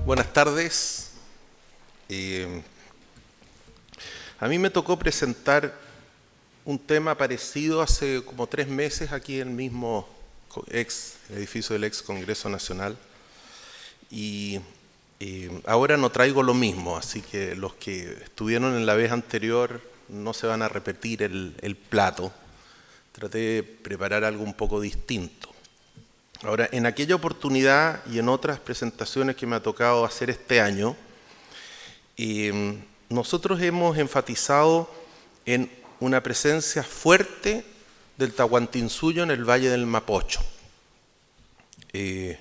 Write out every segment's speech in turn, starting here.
Buenas tardes. A mí me tocó presentar un tema parecido hace como 3 meses aquí en el mismo edificio del ex Congreso Nacional. Y ahora no traigo lo mismo, así que los que estuvieron en la vez anterior no se van a repetir el plato. Traté de preparar algo un poco distinto. Ahora, en aquella oportunidad y en otras presentaciones que me ha tocado hacer este año, nosotros hemos enfatizado en una presencia fuerte del Tahuantinsuyo en el Valle del Mapocho. Y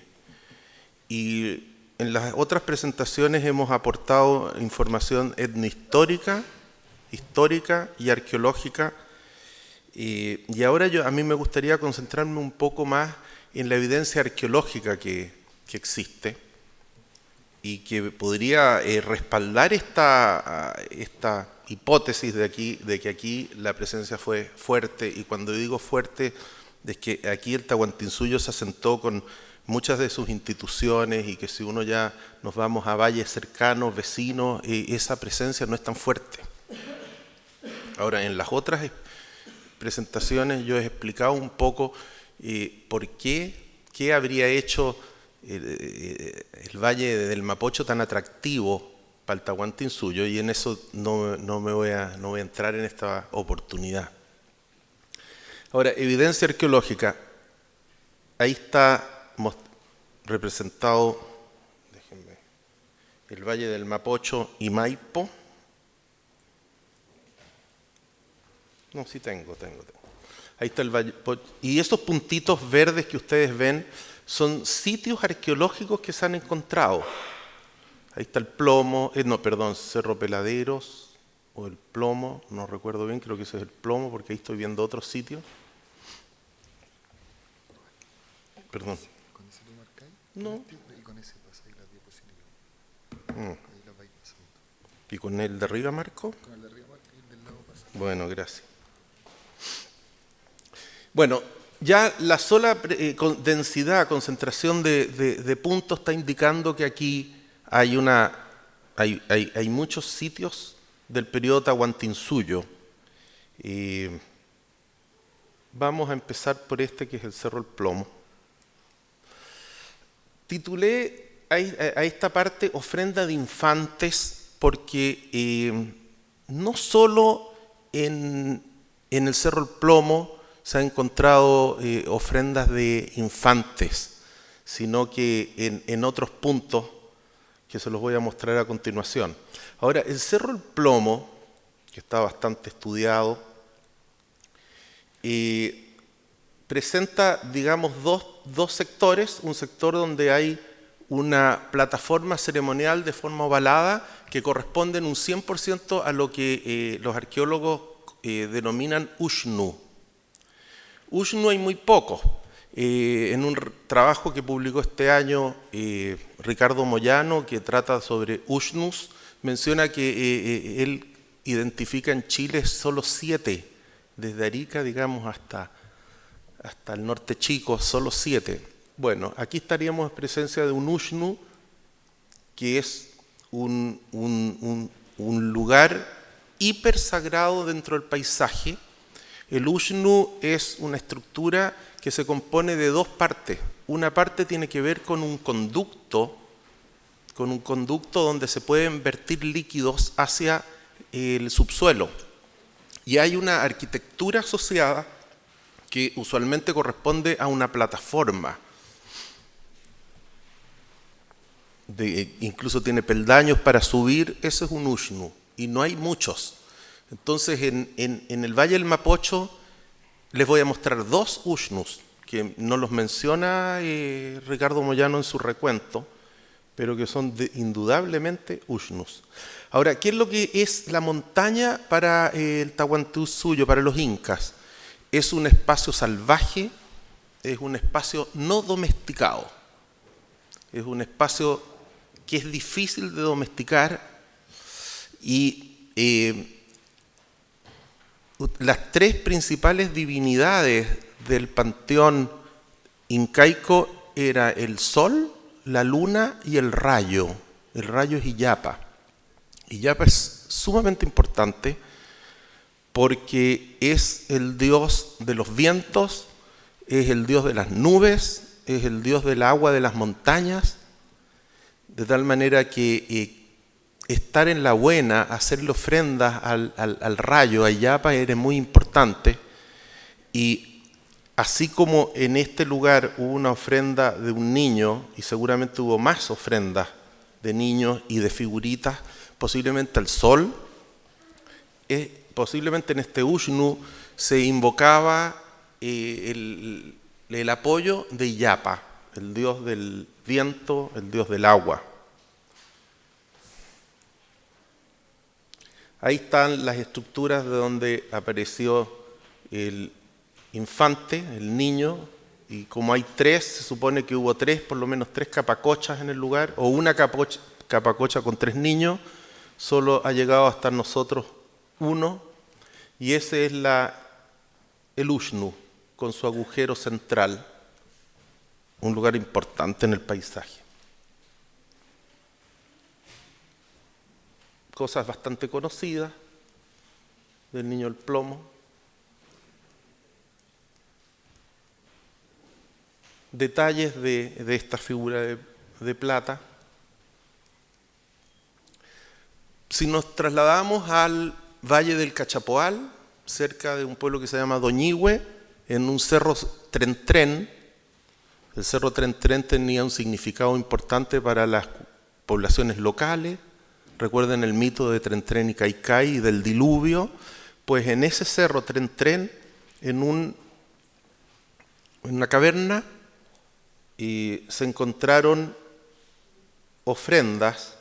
en las otras presentaciones hemos aportado información etnohistórica, histórica y arqueológica. Y ahora a mí me gustaría concentrarme un poco más en la evidencia arqueológica que existe y que podría respaldar esta hipótesis de que aquí la presencia fue fuerte. Y cuando digo fuerte, es que aquí el Tahuantinsuyo se asentó con muchas de sus instituciones y que si uno ya nos vamos a valles cercanos, vecinos, esa presencia no es tan fuerte. Ahora, en las otras presentaciones yo he explicado un poco por qué habría hecho el Valle del Mapocho tan atractivo para el Tahuantinsuyo, y en eso no voy a entrar en esta oportunidad. Ahora, evidencia arqueológica. Ahí está representado, déjenme, el Valle del Mapocho y Maipo. No, sí tengo. Ahí está el Valle. Y esos puntitos verdes que ustedes ven son sitios arqueológicos que se han encontrado. Ahí está el Plomo, Cerro Peladeros, o el Plomo, no recuerdo bien, creo que ese es el Plomo, porque ahí estoy viendo otros sitios. Perdón. ¿Con ese lo marcáis? No. Y con ese pasáis la diapositiva. Ahí la vais pasando. ¿Y con el de arriba marco? Con el de arriba marca y el del lado pasa. Bueno, gracias. Bueno, ya la sola densidad, concentración de puntos está indicando que aquí hay muchos sitios del periodo Tahuantinsuyo. Vamos a empezar por este, que es el Cerro El Plomo. Titulé a esta parte Ofrenda de Infantes porque no solo en el Cerro El Plomo se han encontrado ofrendas de infantes, sino que en otros puntos que se los voy a mostrar a continuación. Ahora, el Cerro El Plomo, que está bastante estudiado, presenta, digamos, dos sectores. Un sector donde hay una plataforma ceremonial de forma ovalada que corresponde en un 100% a lo que los arqueólogos denominan Ushnu. Ushnu hay muy pocos. En un trabajo que publicó este año Ricardo Moyano, que trata sobre Ushnus, menciona que él identifica en Chile solo 7, desde Arica, digamos, hasta el norte chico, solo 7. Bueno, aquí estaríamos en presencia de un Ushnu, que es un lugar hiper sagrado dentro del paisaje. El Ushnu es una estructura que se compone de 2 partes. Una parte tiene que ver con un conducto donde se pueden vertir líquidos hacia el subsuelo. Y hay una arquitectura asociada que usualmente corresponde a una plataforma. Incluso tiene peldaños para subir. Ese es un Ushnu, y no hay muchos. Entonces, en el Valle del Mapocho les voy a mostrar 2 Ushnus, que no los menciona Ricardo Moyano en su recuento, pero que son indudablemente Ushnus. Ahora, ¿qué es lo que es la montaña para el Tahuantinsuyo, para los incas? Es un espacio salvaje, es un espacio no domesticado, es un espacio que es difícil de domesticar y las tres principales divinidades del panteón incaico era el sol, la luna y el rayo. El rayo es Illapa. Illapa es sumamente importante porque es el dios de los vientos, es el dios de las nubes, es el dios del agua de las montañas, de tal manera que estar en la buena, hacerle ofrendas al rayo, a Illapa, era muy importante. Y así como en este lugar hubo una ofrenda de un niño, y seguramente hubo más ofrendas de niños y de figuritas, posiblemente al sol, posiblemente en este Ushnu se invocaba el apoyo de Illapa, el dios del viento, el dios del agua. Ahí están las estructuras de donde apareció el infante, el niño, y como hay tres, se supone que hubo tres, por lo menos tres capacochas en el lugar, o una capacocha con tres niños, solo ha llegado hasta nosotros uno, y ese es el Ushnu, con su agujero central, un lugar importante en el paisaje. Cosas bastante conocidas del niño del plomo. Detalles de esta figura de plata. Si nos trasladamos al Valle del Cachapoal, cerca de un pueblo que se llama Doñihue, en un cerro Tren, el cerro Tren tenía un significado importante para las poblaciones locales. Recuerden el mito de Tren y Caicay y del diluvio. Pues en ese cerro Tren, en una caverna, se encontraron ofrendas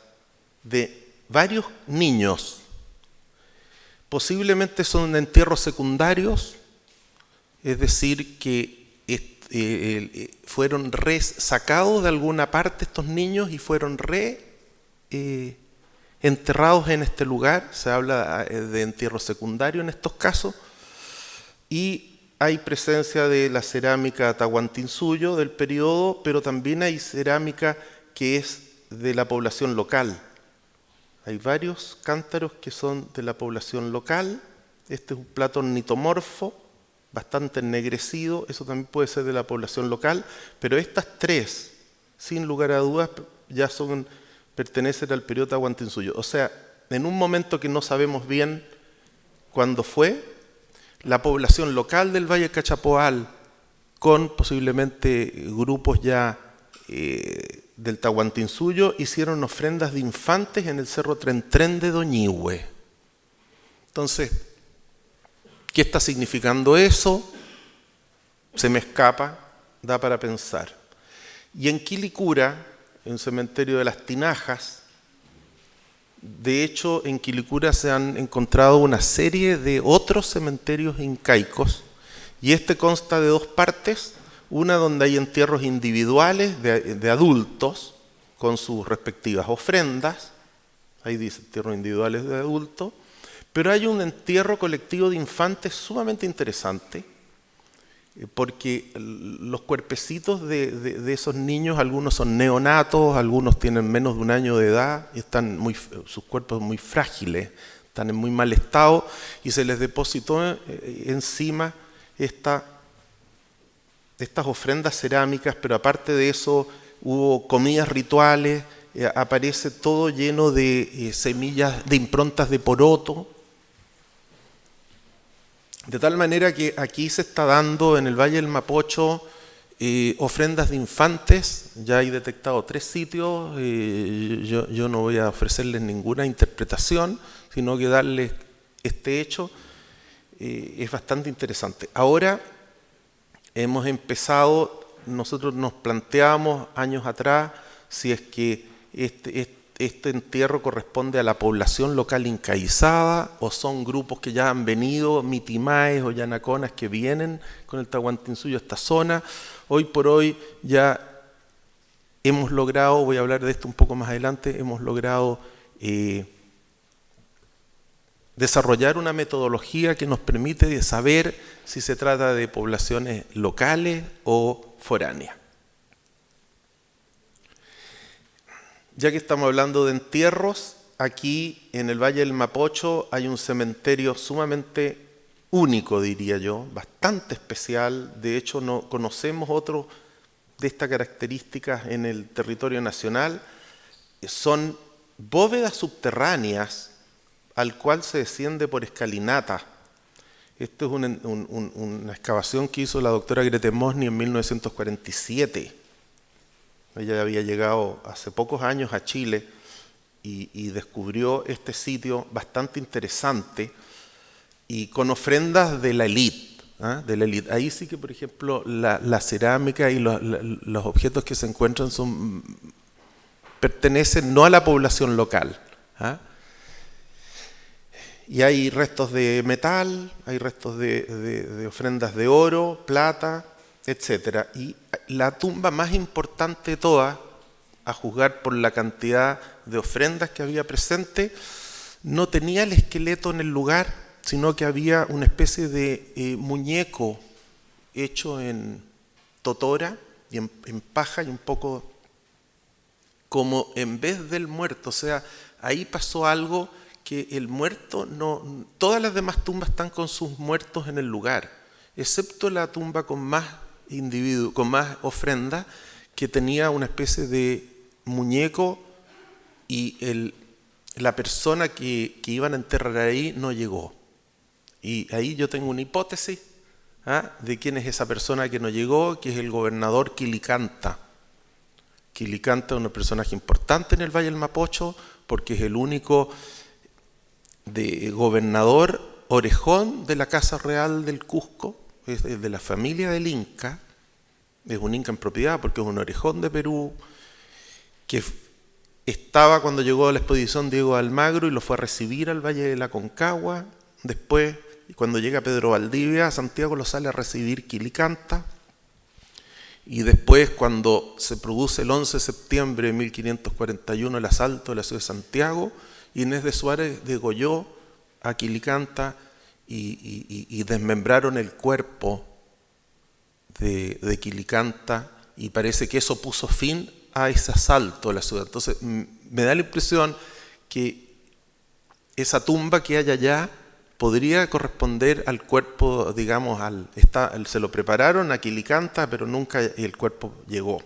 de varios niños. Posiblemente son entierros secundarios, es decir, que fueron sacados de alguna parte estos niños y fueron enterrados en este lugar. Se habla de entierro secundario en estos casos. Y hay presencia de la cerámica Tahuantinsuyo del periodo, pero también hay cerámica que es de la población local. Hay varios cántaros que son de la población local. Este es un plato ornitomorfo, bastante ennegrecido, eso también puede ser de la población local, pero estas tres, sin lugar a dudas, ya pertenecen al periodo Tahuantinsuyo. O sea, en un momento que no sabemos bien cuándo fue, la población local del Valle del Cachapoal, con posiblemente grupos ya del Tahuantinsuyo, hicieron ofrendas de infantes en el cerro Tren de Doñihue. Entonces, ¿qué está significando eso? Se me escapa, da para pensar. Y en Quilicura, en el cementerio de las Tinajas, de hecho en Quilicura se han encontrado una serie de otros cementerios incaicos, y este consta de dos partes, una donde hay entierros individuales de adultos con sus respectivas ofrendas, ahí dice entierros individuales de adultos, pero hay un entierro colectivo de infantes sumamente interesante, porque los cuerpecitos de esos niños, algunos son neonatos, algunos tienen menos de un año de edad, y sus cuerpos muy frágiles, están en muy mal estado, y se les depositó encima estas ofrendas cerámicas, pero aparte de eso hubo comidas rituales, aparece todo lleno de semillas, de improntas de poroto, de tal manera que aquí se está dando en el Valle del Mapocho ofrendas de infantes. Ya hay detectado 3 sitios, yo no voy a ofrecerles ninguna interpretación, sino que darles este hecho. Es bastante interesante. Ahora hemos empezado, nosotros nos planteamos años atrás si es que este entierro corresponde a la población local incaizada o son grupos que ya han venido, mitimaes o yanaconas que vienen con el Tahuantinsuyo a esta zona. Hoy por hoy ya hemos logrado, voy a hablar de esto un poco más adelante, hemos logrado desarrollar una metodología que nos permite saber si se trata de poblaciones locales o foráneas. Ya que estamos hablando de entierros, aquí en el Valle del Mapocho hay un cementerio sumamente único, diría yo, bastante especial. De hecho, no conocemos otro de estas características en el territorio nacional. Son bóvedas subterráneas al cual se desciende por escalinata. Esto es una excavación que hizo la doctora Grete Mosny en 1947. Ella había llegado hace pocos años a Chile y descubrió este sitio bastante interesante y con ofrendas de la élite. De la élite. Ahí sí que, por ejemplo, la cerámica y los objetos que se encuentran pertenecen no a la población local. Y hay restos de metal, hay restos de ofrendas de oro, plata, etc. Y la tumba más importante de todas, a juzgar por la cantidad de ofrendas que había presente, no tenía el esqueleto en el lugar, sino que había una especie de muñeco hecho en totora y en paja y un poco como en vez del muerto. O sea, ahí pasó algo que el muerto no... Todas las demás tumbas están con sus muertos en el lugar, excepto la tumba con más individuos, con más ofrendas, que tenía una especie de muñeco y la persona que iban a enterrar ahí no llegó. Y ahí yo tengo una hipótesis de quién es esa persona que no llegó, que es el gobernador Quilicanta. Quilicanta es un personaje importante en el Valle del Mapocho porque es el único gobernador orejón de la Casa Real del Cusco, es de la familia del Inca, es un Inca en propiedad porque es un orejón de Perú, que estaba cuando llegó a la expedición Diego de Almagro y lo fue a recibir al Valle de la Aconcagua. Después, cuando llega Pedro Valdivia, Santiago lo sale a recibir Quilicanta. Y después, cuando se produce el 11 de septiembre de 1541 el asalto de la ciudad de Santiago, Inés de Suárez degolló a Quilicanta y desmembraron el cuerpo de Quilicanta, y parece que eso puso fin a ese asalto a la ciudad. Entonces me da la impresión que esa tumba que hay allá podría corresponder al cuerpo, digamos, se lo prepararon a Quilicanta, pero nunca el cuerpo llegó.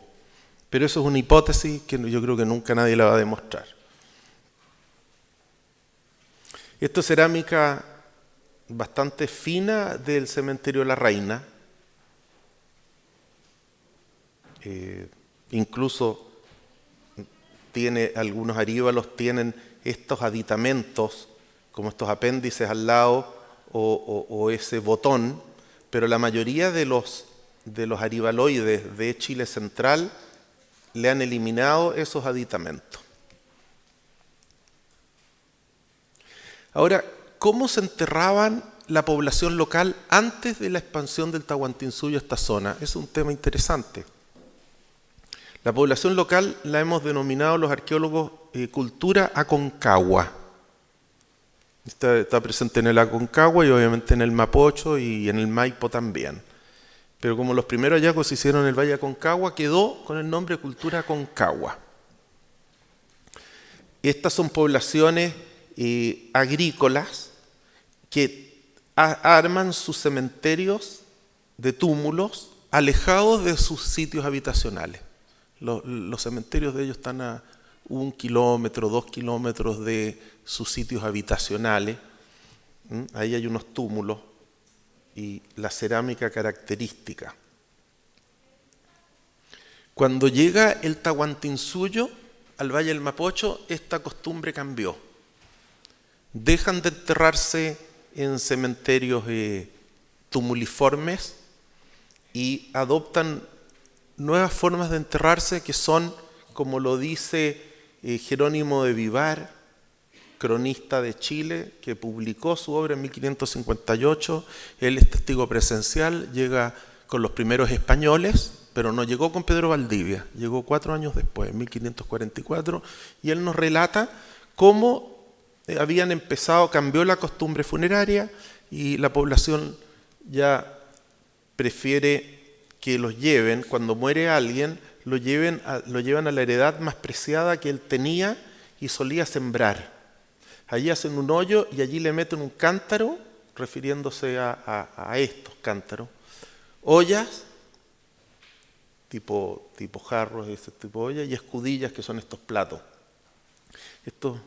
Pero eso es una hipótesis que yo creo que nunca nadie la va a demostrar. Esto es cerámica bastante fina del cementerio de la Reina. Incluso algunos aríbalos tienen estos aditamentos, como estos apéndices al lado o ese botón, pero la mayoría de los aribaloides de Chile central le han eliminado esos aditamentos. Ahora, ¿cómo se enterraban la población local antes de la expansión del Tahuantinsuyo a esta zona? Es un tema interesante. La población local la hemos denominado los arqueólogos cultura Aconcagua. Está presente en el Aconcagua y obviamente en el Mapocho y en el Maipo también. Pero como los primeros hallazgos se hicieron en el Valle Aconcagua, quedó con el nombre cultura Aconcagua. Estas son poblaciones agrícolas que arman sus cementerios de túmulos alejados de sus sitios habitacionales. Los cementerios de ellos están a 1 kilómetro, 2 kilómetros de sus sitios habitacionales. Ahí hay unos túmulos y la cerámica característica. Cuando llega el Tahuantinsuyo al Valle del Mapocho, esta costumbre cambió. Dejan de enterrarse en cementerios tumuliformes y adoptan nuevas formas de enterrarse que son, como lo dice Jerónimo de Vivar, cronista de Chile, que publicó su obra en 1558. Él es testigo presencial, llega con los primeros españoles pero no llegó con Pedro Valdivia, llegó 4 años después, en 1544, y él nos relata cómo habían empezado, cambió la costumbre funeraria y la población ya prefiere que los lleven, cuando muere alguien, lo llevan a la heredad más preciada que él tenía y solía sembrar. Allí hacen un hoyo y allí le meten un cántaro, refiriéndose a estos cántaros, ollas, tipo jarros, ese tipo de ollas, y escudillas, que son estos platos. Esto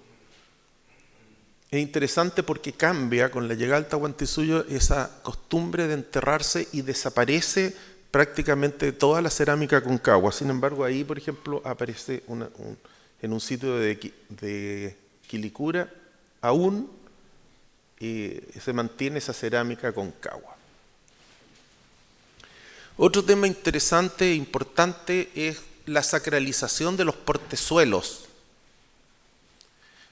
es interesante porque cambia con la llegada del Tahuantinsuyo esa costumbre de enterrarse y desaparece prácticamente toda la cerámica Concagua. Sin embargo, ahí, por ejemplo, aparece en un sitio de Quilicura, aún se mantiene esa cerámica Concagua. Otro tema interesante e importante es la sacralización de los portezuelos.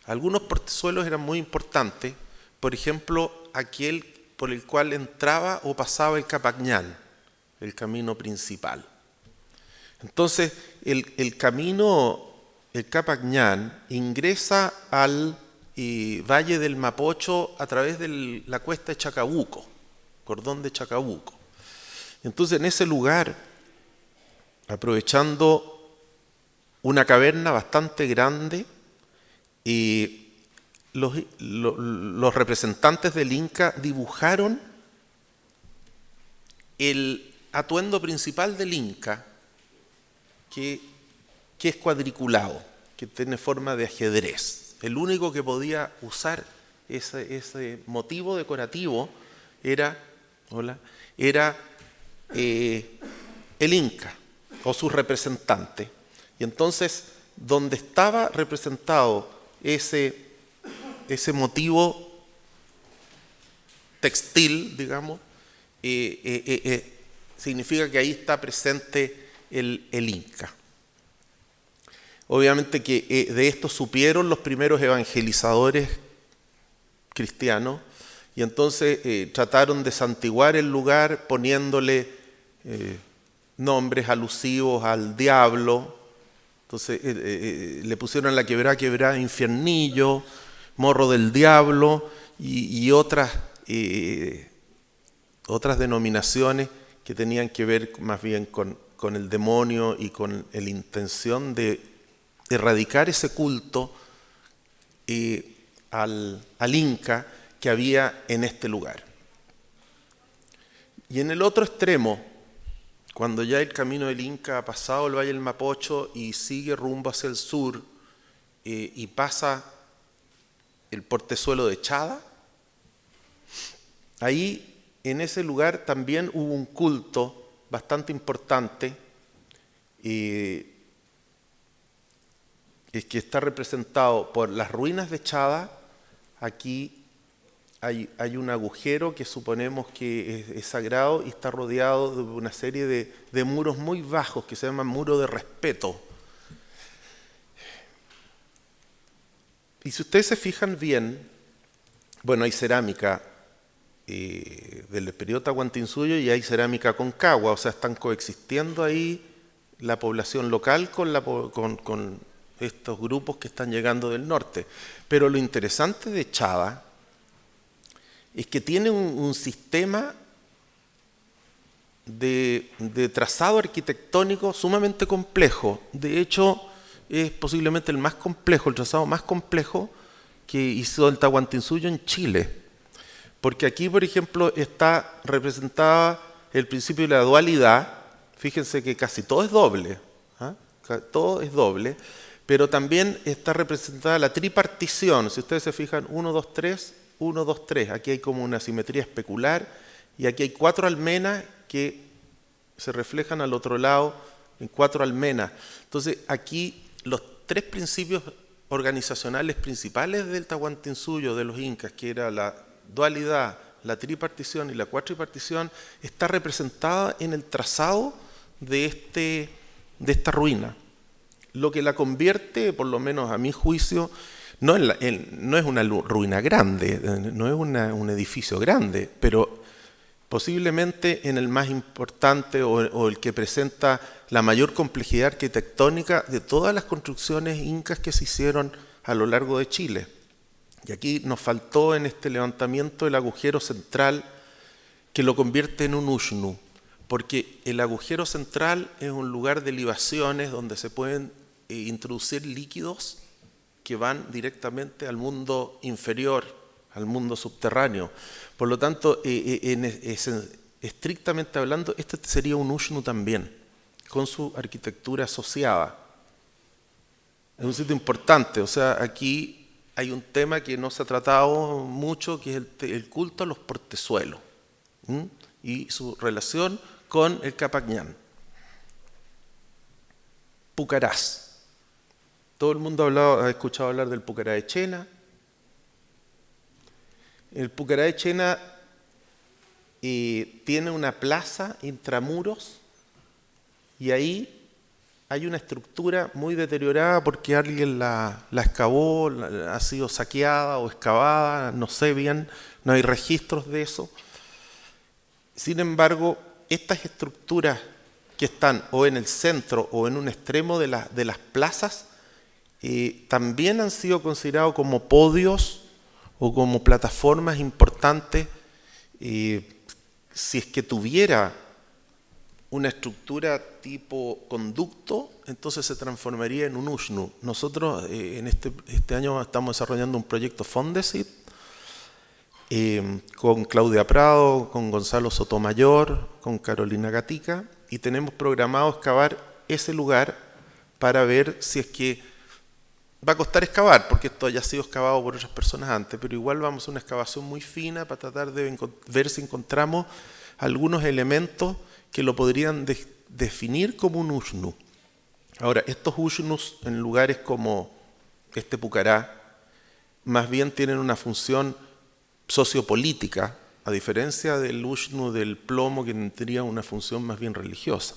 Algunos portezuelos eran muy importantes, por ejemplo, aquel por el cual entraba o pasaba el Capañán, el camino principal. Entonces, el camino, el Capañán, ingresa al Valle del Mapocho a través de la cuesta de Chacabuco, cordón de Chacabuco. Entonces, en ese lugar, aprovechando una caverna bastante grande, los representantes del Inca dibujaron el atuendo principal del Inca, que es cuadriculado, que tiene forma de ajedrez. El único que podía usar ese motivo decorativo era el Inca o su representante. Y entonces, donde estaba representado ese motivo textil, digamos, significa que ahí está presente el Inca. Obviamente que de esto supieron los primeros evangelizadores cristianos, y entonces trataron de santiguar el lugar poniéndole nombres alusivos al diablo. Entonces le pusieron la quebrada Infiernillo, Morro del Diablo y otras denominaciones que tenían que ver más bien con el demonio y con la intención de erradicar ese culto al Inca que había en este lugar. Y en el otro extremo, cuando ya el camino del Inca ha pasado el Valle del Mapocho y sigue rumbo hacia el sur y pasa el portezuelo de Chada, ahí en ese lugar también hubo un culto bastante importante que está representado por las ruinas de Chada. Aquí hay un agujero que suponemos que es sagrado y está rodeado de una serie de muros muy bajos que se llaman muros de respeto. Y si ustedes se fijan bien, bueno, hay cerámica del periodo Tahuantinsuyo y hay cerámica Concagua, o sea, están coexistiendo ahí la población local con estos grupos que están llegando del norte. Pero lo interesante de Chada es que tiene un sistema de trazado arquitectónico sumamente complejo. De hecho, es posiblemente el más complejo, el trazado más complejo que hizo el Tahuantinsuyo en Chile. Porque aquí, por ejemplo, está representada el principio de la dualidad. Fíjense que casi todo es doble, todo es doble, pero también está representada la tripartición. Si ustedes se fijan, 1, 2, 3, 1, 2, 3. Aquí hay como una simetría especular y aquí hay 4 almenas que se reflejan al otro lado en 4 almenas. Entonces, aquí los 3 principios organizacionales principales del Tahuantinsuyo, de los incas, que era la dualidad, la tripartición y la cuatripartición, está representada en el trazado de esta ruina. Lo que la convierte, por lo menos a mi juicio, no es una ruina grande, no es un edificio grande, pero posiblemente en el más importante o el que presenta la mayor complejidad arquitectónica de todas las construcciones incas que se hicieron a lo largo de Chile. Y aquí nos faltó en este levantamiento el agujero central que lo convierte en un ushnu, porque el agujero central es un lugar de libaciones donde se pueden introducir líquidos que van directamente al mundo inferior, al mundo subterráneo. Por lo tanto, estrictamente hablando, este sería un ushnu también, con su arquitectura asociada. Es un sitio importante, o sea, aquí hay un tema que no se ha tratado mucho, que es el culto a los portezuelos, ¿m? Y su relación con el Capañán. Pucarás. Todo el mundo ha escuchado hablar del Pucará de Chena. El Pucará de Chena tiene una plaza intramuros y ahí hay una estructura muy deteriorada porque alguien la excavó, ha sido saqueada o excavada, no sé bien, no hay registros de eso. Sin embargo, estas estructuras que están o en el centro o en un extremo de las plazas también han sido considerados como podios o como plataformas importantes. Si es que tuviera una estructura tipo conducto, entonces se transformaría en un ushnu. Nosotros en este año estamos desarrollando un proyecto Fondesit con Claudia Prado, con Gonzalo Sotomayor, con Carolina Gatica, y tenemos programado excavar ese lugar para ver si es que va a costar excavar, porque esto ya ha sido excavado por otras personas antes, pero igual vamos a hacer una excavación muy fina para tratar de ver si encontramos algunos elementos que lo podrían definir como un ushnu. Ahora, estos ushnus en lugares como este Pucará, más bien tienen una función sociopolítica, a diferencia del ushnu del plomo, que tendría una función más bien religiosa.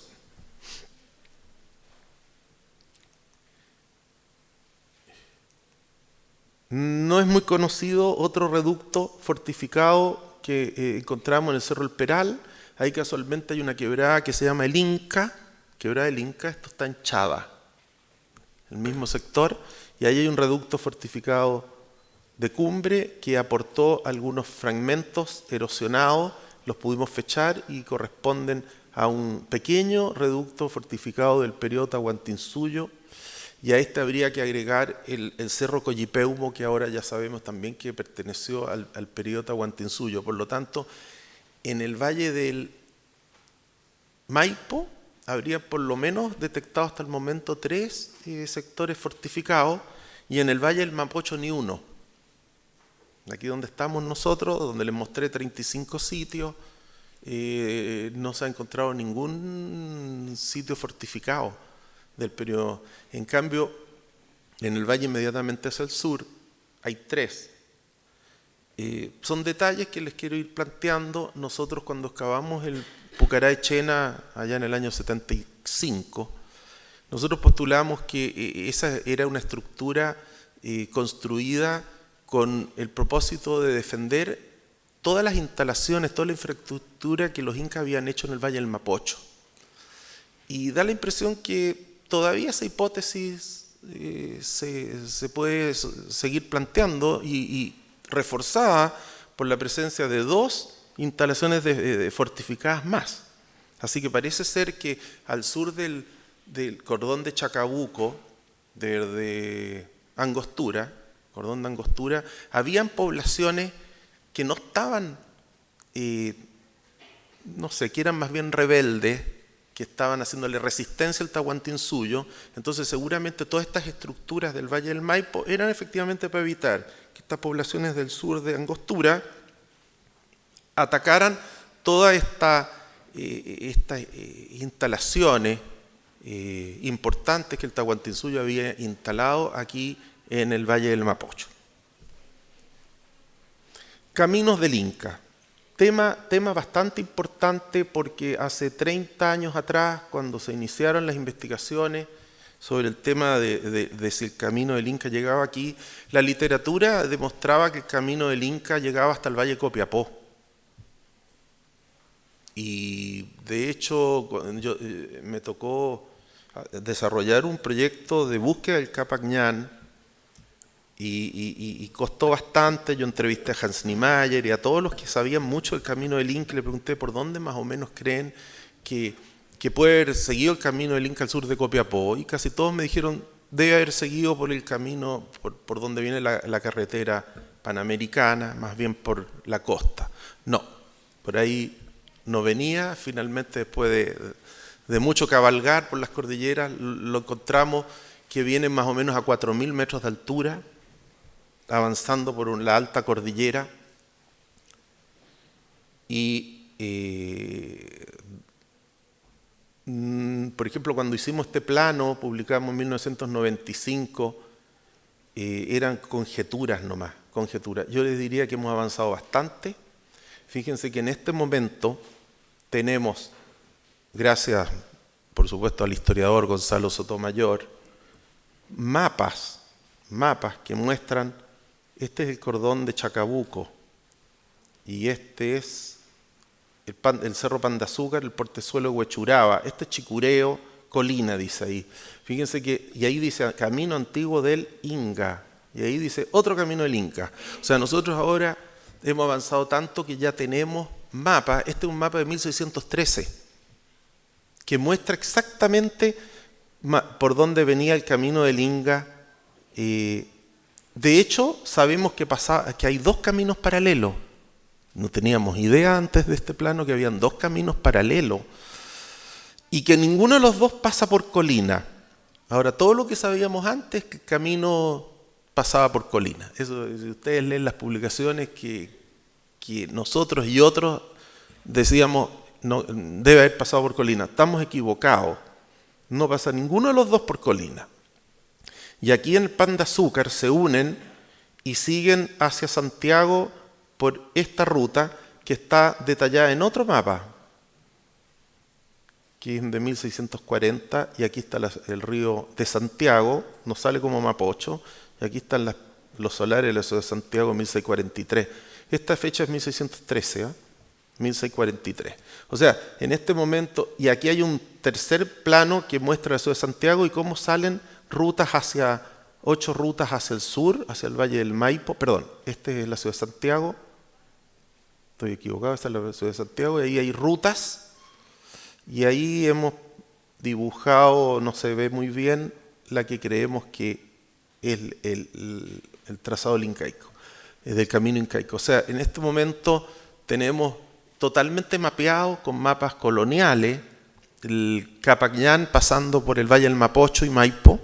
No es muy conocido otro reducto fortificado que encontramos en el Cerro El Peral. Ahí casualmente hay una quebrada que se llama el Inca, quebrada del Inca, esto está en Chada, el mismo sector, y ahí hay un reducto fortificado de Cumbre que aportó algunos fragmentos erosionados, los pudimos fechar y corresponden a un pequeño reducto fortificado del periodo Tahuantinsuyo, y a este habría que agregar el Cerro Collipeumo, que ahora ya sabemos también que perteneció al periodo Tahuantinsuyo. Por lo tanto, en el valle del Maipo habría por lo menos detectado hasta el momento 3 sectores fortificados, y en el valle del Mapocho ni uno. Aquí donde estamos nosotros, donde les mostré 35 sitios, no se ha encontrado ningún sitio fortificado del periodo. En cambio, en el valle inmediatamente hacia el sur hay 3. Son detalles que les quiero ir planteando. Nosotros cuando excavamos el Pucará de Chena allá en el año 75, nosotros postulamos que esa era una estructura construida con el propósito de defender todas las instalaciones, toda la infraestructura que los incas habían hecho en el Valle del Mapocho. Y da la impresión que todavía esa hipótesis se puede seguir planteando y reforzada por la presencia de 2 instalaciones fortificadas más. Así que parece ser que al sur del cordón de Chacabuco, de Angostura, cordón de Angostura, habían poblaciones que no estaban, no sé, que eran más bien rebeldes, que estaban haciéndole resistencia al Tahuantinsuyo. Entonces seguramente todas estas estructuras del Valle del Maipo eran efectivamente para evitar que estas poblaciones del sur de Angostura atacaran todas estas instalaciones importantes que el Tahuantinsuyo había instalado aquí en el Valle del Mapocho. Caminos del Inca. Tema bastante importante porque hace 30 años atrás, cuando se iniciaron las investigaciones sobre el tema de si el camino del Inca llegaba aquí, la literatura demostraba que el camino del Inca llegaba hasta el Valle de Copiapó. Y de hecho me tocó desarrollar un proyecto de búsqueda del Capac Ñan y costó bastante. Yo entrevisté a Hans Niemeyer y a todos los que sabían mucho del camino del Inca, le pregunté por dónde más o menos creen que puede haber seguido el camino del Inca al sur de Copiapó, y casi todos me dijeron debe haber seguido por el camino por donde viene la carretera panamericana, más bien por la costa. No, por ahí no venía. Finalmente, después de mucho cabalgar por las cordilleras, lo encontramos que viene más o menos a 4.000 metros de altura, avanzando por la alta cordillera. Y por ejemplo, cuando hicimos este plano, publicamos en 1995, eran conjeturas nomás, conjeturas. Yo les diría que hemos avanzado bastante. Fíjense que en este momento tenemos, gracias por supuesto al historiador Gonzalo Sotomayor, mapas que muestran, este es el cordón de Chacabuco y este es el Cerro Pan de Azúcar, el portezuelo Huechuraba, este es Chicureo, Colina, dice ahí. Fíjense que, y ahí dice camino antiguo del Inca, y ahí dice otro camino del Inca. O sea, nosotros ahora hemos avanzado tanto que ya tenemos mapas. Este es un mapa de 1613, que muestra exactamente por dónde venía el camino del Inca. De hecho, sabemos que hay dos caminos paralelos. No teníamos idea antes de este plano que habían dos caminos paralelos y que ninguno de los dos pasa por Colina. Ahora, todo lo que sabíamos antes, que el camino pasaba por Colina. Eso, si ustedes leen las publicaciones que nosotros y otros decíamos, no, debe haber pasado por Colina. Estamos equivocados. No pasa ninguno de los dos por Colina. Y aquí en el Pan de Azúcar se unen y siguen hacia Santiago por esta ruta que está detallada en otro mapa, que es de 1640, y aquí está el río de Santiago, nos sale como Mapocho, y aquí están los solares de la ciudad de Santiago en 1643. Esta fecha es 1613, 1643. O sea, en este momento, y aquí hay un tercer plano que muestra la ciudad de Santiago y cómo salen rutas 8 rutas hacia el sur, hacia el Valle del Maipo. Perdón, esta es la ciudad de Santiago. Estoy equivocado, esta es la ciudad de Santiago, y ahí hay rutas, y ahí hemos dibujado, no se ve muy bien, la que creemos que es el trazado del incaico, del camino incaico. O sea, en este momento tenemos totalmente mapeado con mapas coloniales el Capac Ñan pasando por el Valle del Mapocho y Maipo,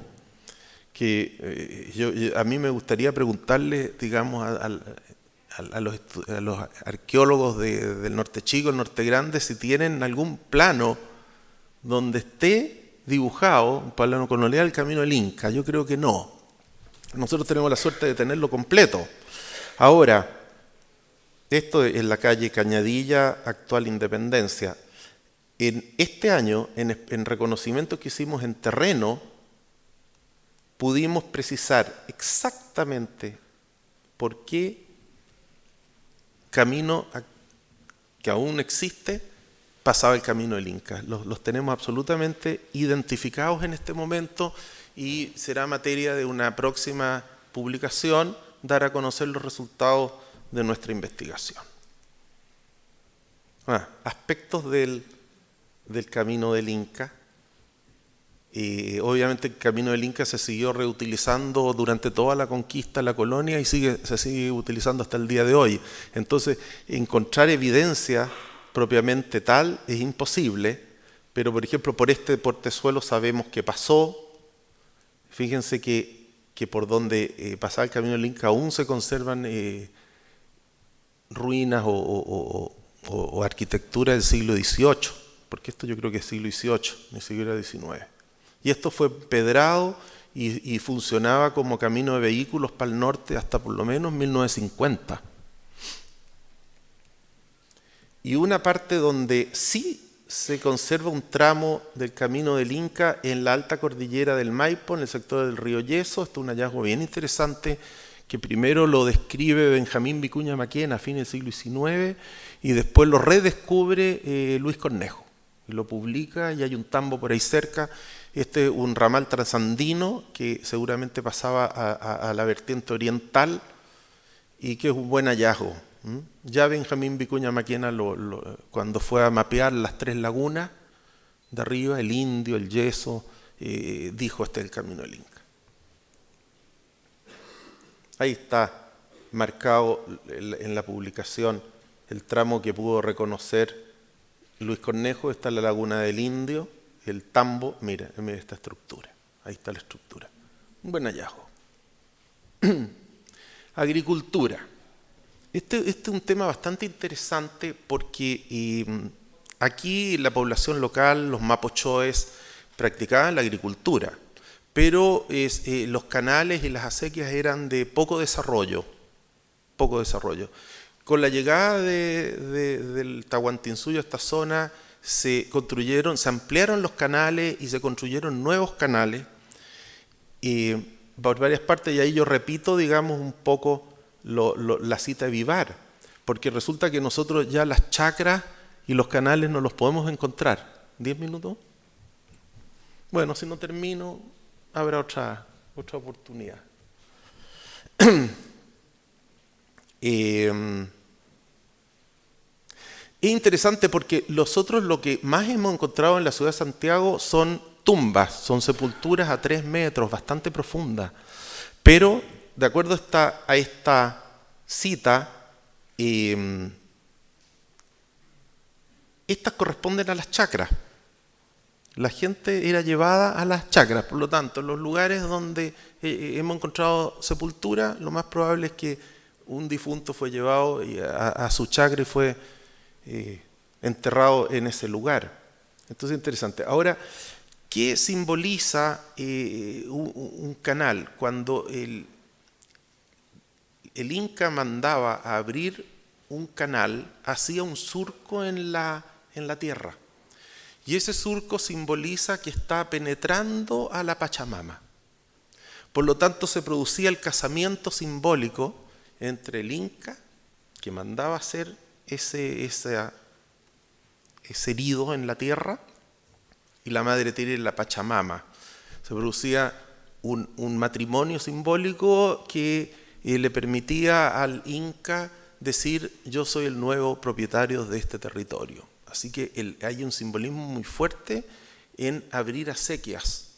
que a mí me gustaría preguntarle, digamos, a los arqueólogos del Norte Chico, el Norte Grande, si tienen algún plano donde esté dibujado un plano colonial del camino del Inca. Yo creo que no. Nosotros tenemos la suerte de tenerlo completo. Ahora, esto es la calle Cañadilla, actual Independencia. En este año, en reconocimientos que hicimos en terreno, pudimos precisar exactamente por qué camino que aún existe pasaba el camino del Inca. Los tenemos absolutamente identificados en este momento y será materia de una próxima publicación dar a conocer los resultados de nuestra investigación. Aspectos del camino del Inca. Obviamente el camino del Inca se siguió reutilizando durante toda la conquista de la colonia y se sigue utilizando hasta el día de hoy. Entonces, encontrar evidencia propiamente tal es imposible, pero por ejemplo por este portezuelo sabemos que pasó. Fíjense que por donde pasaba el camino del Inca aún se conservan ruinas o arquitectura del siglo XVIII, porque esto yo creo que es siglo XVIII, ni siquiera XIX. Y esto fue empedrado y funcionaba como camino de vehículos para el norte hasta por lo menos 1950. Y una parte donde sí se conserva un tramo del camino del Inca en la alta cordillera del Maipo, en el sector del río Yeso. Esto es un hallazgo bien interesante que primero lo describe Benjamín Vicuña Maquena a fines del siglo XIX y después lo redescubre Luis Cornejo. Y lo publica y hay un tambo por ahí cerca. Este es un ramal trasandino que seguramente pasaba a la vertiente oriental y que es un buen hallazgo. Ya Benjamín Vicuña Maquena, cuando fue a mapear las 3 lagunas de arriba, el Indio, el Yeso, dijo este es el camino del Inca. Ahí está marcado en la publicación el tramo que pudo reconocer Luis Cornejo. Está la laguna del Indio, el tambo, mira esta estructura, ahí está la estructura. Un buen hallazgo. Agricultura. Este es un tema bastante interesante porque aquí la población local, los mapochoes, practicaban la agricultura, pero los canales y las acequias eran de poco desarrollo. Con la llegada del Tahuantinsuyo a esta zona se ampliaron los canales y se construyeron nuevos canales por varias partes, y ahí yo repito, digamos, un poco la cita de Vivar, porque resulta que nosotros ya las chacras y los canales no los podemos encontrar. ¿10 minutos? Bueno, si no termino, habrá otra oportunidad. Es interesante porque nosotros lo que más hemos encontrado en la ciudad de Santiago son tumbas, son sepulturas a 3 metros, bastante profundas. Pero, de acuerdo a esta cita, estas corresponden a las chacras. La gente era llevada a las chacras, por lo tanto, en los lugares donde hemos encontrado sepultura, lo más probable es que un difunto fue llevado a su chacra y fue enterrado en ese lugar. Entonces, interesante. Ahora, ¿qué simboliza un canal? Cuando el Inca mandaba a abrir un canal, hacía un surco en la tierra. Y ese surco simboliza que está penetrando a la Pachamama. Por lo tanto, se producía el casamiento simbólico entre el Inca, que mandaba hacer ese herido en la tierra, y la Madre Tierra y la Pachamama. Se producía un matrimonio simbólico que le permitía al Inca decir: yo soy el nuevo propietario de este territorio. Así que hay un simbolismo muy fuerte en abrir acequias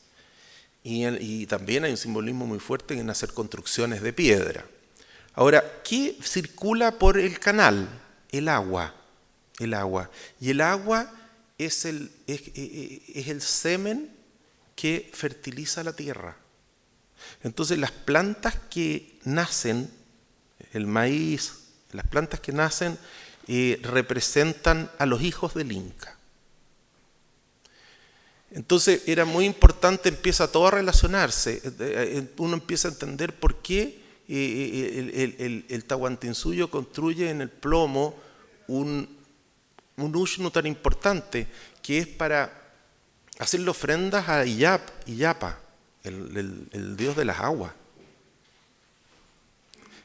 y también hay un simbolismo muy fuerte en hacer construcciones de piedra. Ahora, ¿qué circula por el canal? El agua. Y el agua es el semen que fertiliza la tierra. Entonces, las plantas que nacen, el maíz, las plantas que nacen representan a los hijos del Inca. Entonces era muy importante, empieza todo a relacionarse, uno empieza a entender por qué el Tahuantinsuyo construye en el plomo un ushnu tan importante, que es para hacerle ofrendas a Illapa, el dios de las aguas.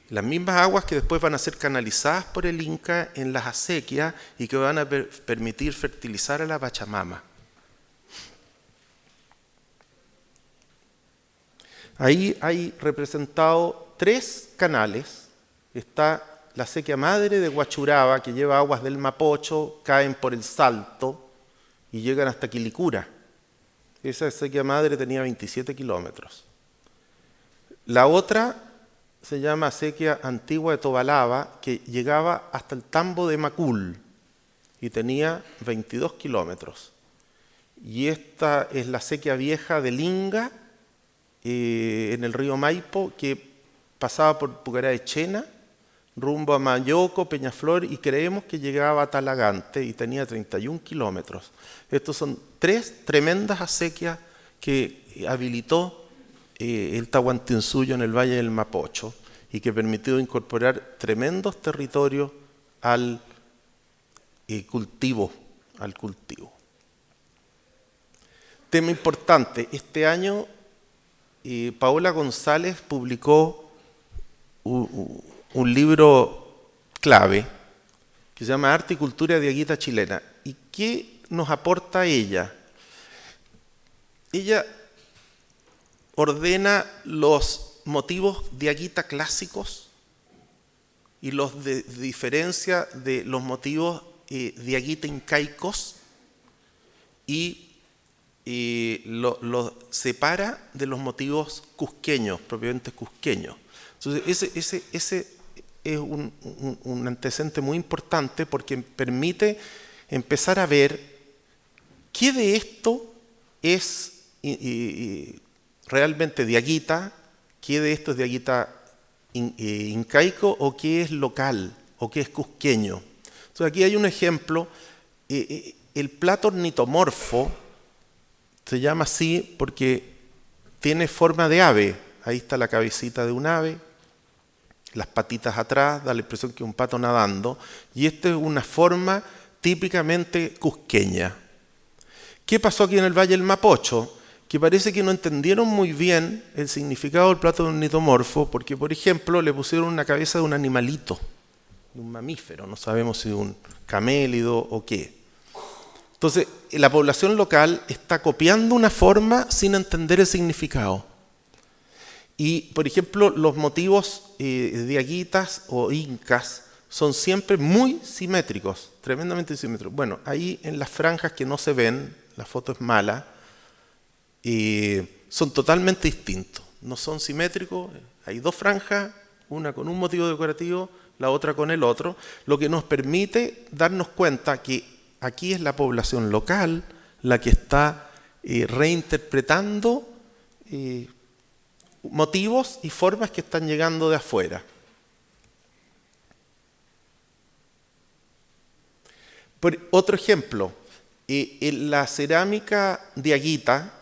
Las mismas aguas que después van a ser canalizadas por el Inca en las acequias y que van a permitir fertilizar a la Pachamama. Ahí hay representado 3 canales. Está la acequia madre de Huachuraba, que lleva aguas del Mapocho, caen por el Salto y llegan hasta Quilicura. Esa acequia madre tenía 27 kilómetros. La otra se llama acequia antigua de Tobalaba, que llegaba hasta el tambo de Macul y tenía 22 kilómetros. Y esta es la acequia vieja de Linga, en el río Maipo, que pasaba por Pucará de Chena, rumbo a Mayoco, Peñaflor, y creemos que llegaba a Talagante y tenía 31 kilómetros. Estos son 3 tremendas acequias que habilitó el Tahuantinsuyo en el Valle del Mapocho y que permitió incorporar tremendos territorios al cultivo. Tema importante, este año Paola González publicó un libro clave que se llama Arte y Cultura Diaguita Chilena. ¿Y qué nos aporta ella? Ella ordena los motivos diaguita clásicos y los diferencia de los motivos diaguita incaicos y los separa de los motivos cusqueños, propiamente cusqueños. Entonces, ese es un antecedente muy importante porque permite empezar a ver qué de esto es realmente diaguita, qué de esto es diaguita incaico o qué es local o qué es cusqueño. Entonces aquí hay un ejemplo, el plato ornitomorfo se llama así porque tiene forma de ave, ahí está la cabecita de un ave, las patitas atrás, da la impresión que es un pato nadando, y esta es una forma típicamente cusqueña. ¿Qué pasó aquí en el Valle del Mapocho? Que parece que no entendieron muy bien el significado del plato ornitomorfo, porque, por ejemplo, le pusieron una cabeza de un animalito, de un mamífero, no sabemos si de un camélido o qué. Entonces, la población local está copiando una forma sin entender el significado. Y, por ejemplo, los motivos diaguitas o incas son siempre muy simétricos, tremendamente simétricos. Bueno, ahí en las franjas que no se ven, la foto es mala, son totalmente distintos, no son simétricos, hay dos franjas, una con un motivo decorativo, la otra con el otro, lo que nos permite darnos cuenta que aquí es la población local la que está reinterpretando motivos y formas que están llegando de afuera. Otro ejemplo, en la cerámica diaguita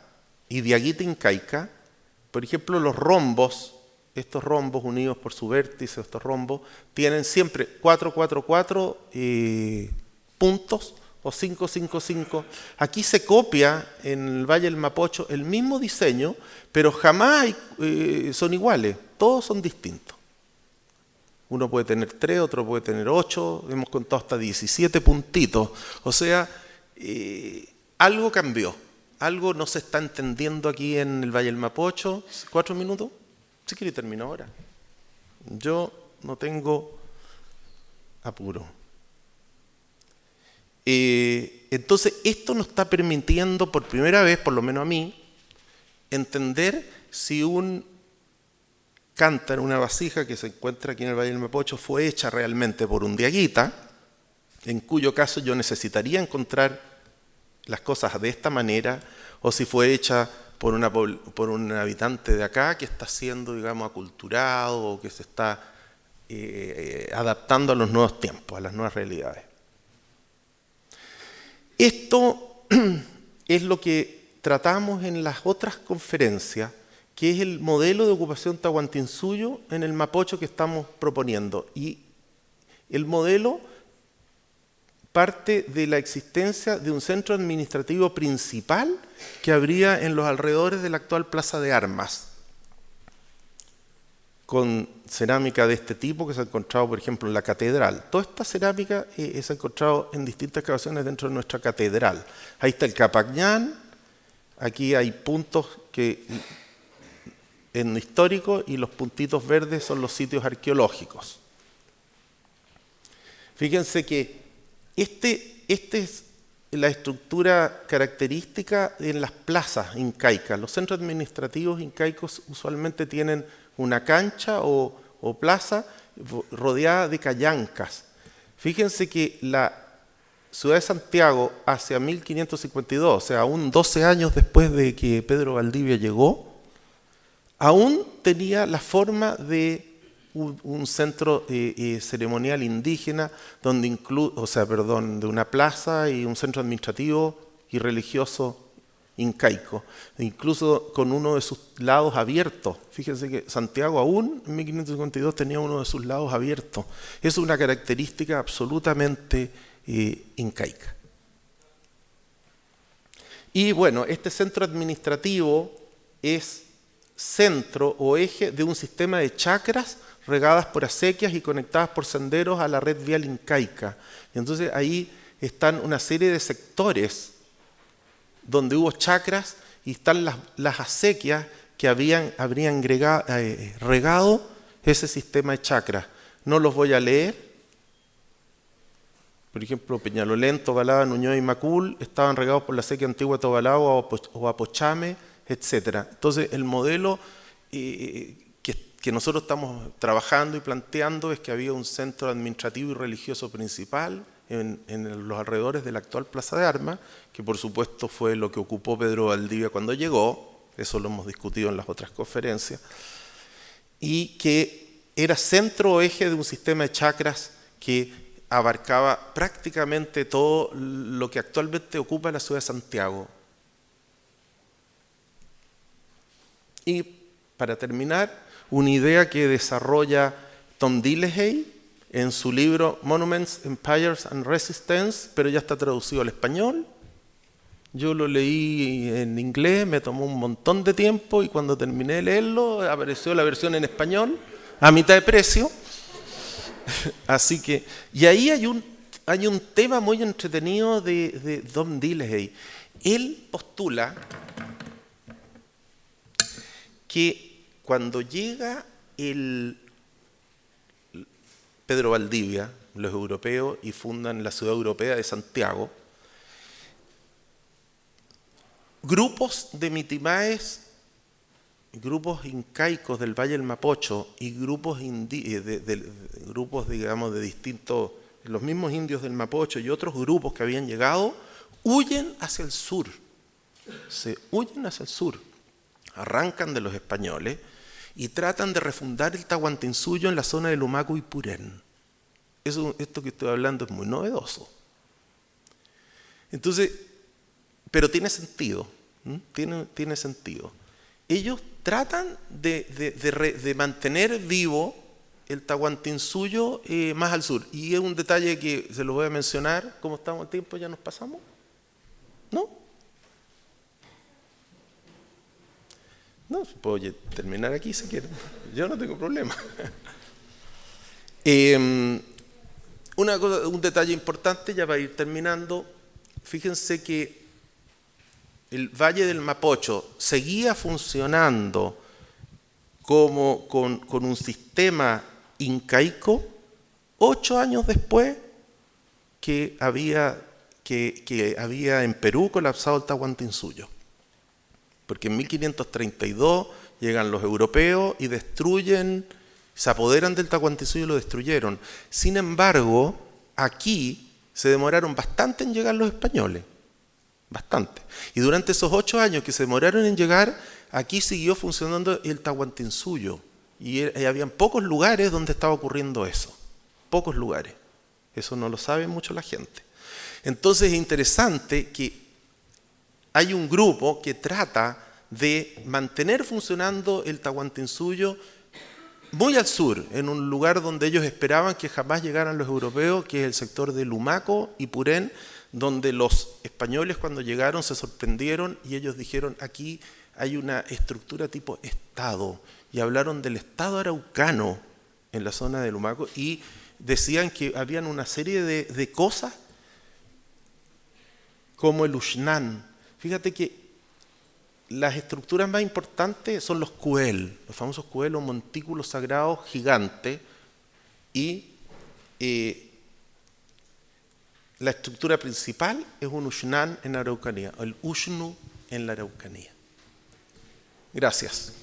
y diaguita incaica, por ejemplo, los rombos, estos rombos unidos por su vértice, estos rombos, tienen siempre 4, 4, 4 puntos o 5, 5, 5. Aquí se copia en el Valle del Mapocho el mismo diseño, pero jamás son iguales, todos son distintos. Uno puede tener 3, otro puede tener 8, hemos contado hasta 17 puntitos. O sea, algo cambió, algo no se está entendiendo aquí en el Valle del Mapocho. 4 minutos, si quiere termino ahora. Yo no tengo apuro. Entonces, esto nos está permitiendo por primera vez, por lo menos a mí, entender si un cántaro, una vasija que se encuentra aquí en el Valle del Mapocho, fue hecha realmente por un diaguita, en cuyo caso yo necesitaría encontrar las cosas de esta manera, o si fue hecha por un habitante de acá que está siendo, digamos, aculturado o que se está adaptando a los nuevos tiempos, a las nuevas realidades. Esto es lo que tratamos en las otras conferencias, que es el modelo de ocupación tahuantinsuyo en el Mapocho que estamos proponiendo. Y el modelo parte de la existencia de un centro administrativo principal que habría en los alrededores de la actual Plaza de Armas, con cerámica de este tipo que se ha encontrado, por ejemplo, en la catedral. Toda esta cerámica se ha encontrado en distintas excavaciones dentro de nuestra catedral. Ahí está el Capañán, aquí hay puntos que en lo histórico y los puntitos verdes son los sitios arqueológicos. Fíjense que este es la estructura característica en las plazas incaicas. Los centros administrativos incaicos usualmente tienen una cancha o plaza rodeada de callancas. Fíjense que la ciudad de Santiago hacia 1552, o sea, aún 12 años después de que Pedro Valdivia llegó, aún tenía la forma de un centro ceremonial indígena, donde de una plaza y un centro administrativo y religioso incaico, incluso con uno de sus lados abiertos. Fíjense que Santiago aún en 1552 tenía uno de sus lados abiertos. Es una característica absolutamente incaica. Y bueno, este centro administrativo es centro o eje de un sistema de chacras regadas por acequias y conectadas por senderos a la red vial incaica. Y entonces ahí están una serie de sectores donde hubo chacras y están las acequias que habrían regado ese sistema de chacras. No los voy a leer. Por ejemplo, Peñalolén, Tobalaba, Nuñoa y Macul estaban regados por la acequia antigua de Tobalaba o Apochame, etc. Entonces, el modelo que nosotros estamos trabajando y planteando es que había un centro administrativo y religioso principal en los alrededores de la actual Plaza de Armas, que por supuesto fue lo que ocupó Pedro Valdivia cuando llegó, eso lo hemos discutido en las otras conferencias, y que era centro o eje de un sistema de chacras que abarcaba prácticamente todo lo que actualmente ocupa la ciudad de Santiago. Y para terminar, una idea que desarrolla Tom Dillehay en su libro Monuments, Empires and Resistance, pero ya está traducido al español. Yo lo leí en inglés, me tomó un montón de tiempo y cuando terminé de leerlo apareció la versión en español a mitad de precio. Así que, y ahí hay un tema muy entretenido de Tom Dillehay. Él postula que cuando llega Pedro Valdivia, los europeos, y fundan la ciudad europea de Santiago, grupos de mitimaes, grupos incaicos del Valle del Mapocho y grupos, digamos, de distintos, los mismos indios del Mapocho y otros grupos que habían llegado, huyen hacia el sur. Huyen hacia el sur. Arrancan de los españoles y tratan de refundar el Tahuantinsuyo en la zona de Lumaco y Purén. Esto que estoy hablando es muy novedoso. Entonces, pero tiene sentido. Tiene sentido. Ellos tratan de mantener vivo el Tahuantinsuyo más al sur. Y es un detalle que se lo voy a mencionar. ¿Cómo estamos de tiempo? ¿Ya nos pasamos? ¿No? No, puedo terminar aquí si quieren. Yo no tengo problema. Un detalle importante, ya para ir terminando. Fíjense que el Valle del Mapocho seguía funcionando como con un sistema incaico 8 años después que había en Perú colapsado el Tahuantinsuyo. Porque en 1532 llegan los europeos y destruyen, se apoderan del Tahuantinsuyo y lo destruyeron. Sin embargo, aquí se demoraron bastante en llegar los españoles. Bastante. Y durante esos 8 años que se demoraron en llegar, aquí siguió funcionando el Tahuantinsuyo. Y habían pocos lugares donde estaba ocurriendo eso. Pocos lugares. Eso no lo sabe mucho la gente. Entonces es interesante que hay un grupo que trata de mantener funcionando el Tahuantinsuyo muy al sur, en un lugar donde ellos esperaban que jamás llegaran los europeos, que es el sector de Lumaco y Purén, donde los españoles cuando llegaron se sorprendieron y ellos dijeron, aquí hay una estructura tipo Estado, y hablaron del Estado araucano en la zona de Lumaco y decían que habían una serie de cosas como el Uxnán. Fíjate que las estructuras más importantes son los cuel, los famosos cuel o montículos sagrados gigantes, y la estructura principal es un Uxnán en Araucanía, el Uxnu en la Araucanía. Gracias.